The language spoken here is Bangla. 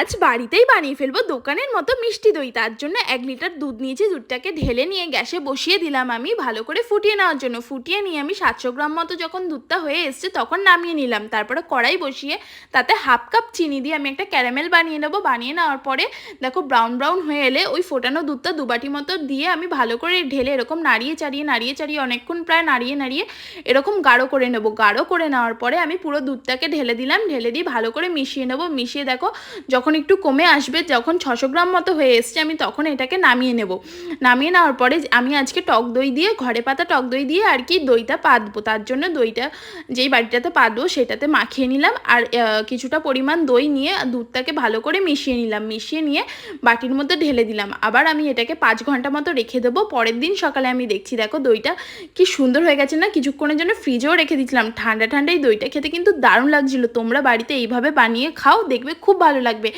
আজ বাড়িতেই বানিয়ে ফেলবো দোকানের মতো মিষ্টি দই। তার জন্য 1 লিটার দুধ নিয়েছি। দুধটাকে ঢেলে নিয়ে গ্যাসে বসিয়ে দিলাম আমি ভালো করে ফুটিয়ে নেওয়ার জন্য। ফুটিয়ে নিয়ে আমি 700 গ্রাম মতো যখন দুধটা হয়ে এসছে তখন নামিয়ে নিলাম। তারপরে কড়াই বসিয়ে তাতে হাফ কাপ চিনি দিয়ে আমি একটা ক্যারামেল বানিয়ে নেবো। বানিয়ে নেওয়ার পরে দেখো ব্রাউন ব্রাউন হয়ে এলে ওই ফোটানো দুধটা 2 বাটি মতো দিয়ে আমি ভালো করে ঢেলে এরকম নাড়িয়ে চাড়িয়ে অনেকক্ষণ প্রায় নাড়িয়ে এরকম গাঢ় করে নেবো। গাঢ় করে নেওয়ার পরে আমি পুরো দুধটাকে ঢেলে দিলাম। ঢেলে দিয়ে ভালো করে মিশিয়ে নেবো। মিশিয়ে দেখো যখন একটু কমে আসবে, যখন 600 গ্রাম মতো হয়ে এসছে, আমি তখন এটাকে নামিয়ে নেব। নামিয়ে নেওয়ার পরে আমি আজকে টক দই দিয়ে, ঘরে পাতা টক দই দিয়ে আর কি দইটা পাতবো। তার জন্য দইটা যেই বাটিটাতে পাতবো সেটাতে মাখিয়ে নিলাম। আর কিছুটা পরিমাণ দই নিয়ে দুধটাকে ভালো করে মিশিয়ে নিলাম। মিশিয়ে নিয়ে বাটির মধ্যে ঢেলে দিলাম। আবার আমি এটাকে 5 ঘন্টা মতো রেখে দেবো। পরের দিন সকালে আমি দেখছি দেখো দইটা কি সুন্দর হয়ে গেছে না। কিছুক্ষণের জন্য ফ্রিজেও রেখে দিয়েছিলাম। ঠান্ডা ঠান্ডা এই দইটা খেতে কিন্তু দারুণ লাগছিল। তোমরা বাড়িতে এইভাবে বানিয়ে খাও, দেখবে খুব ভালো লাগবে।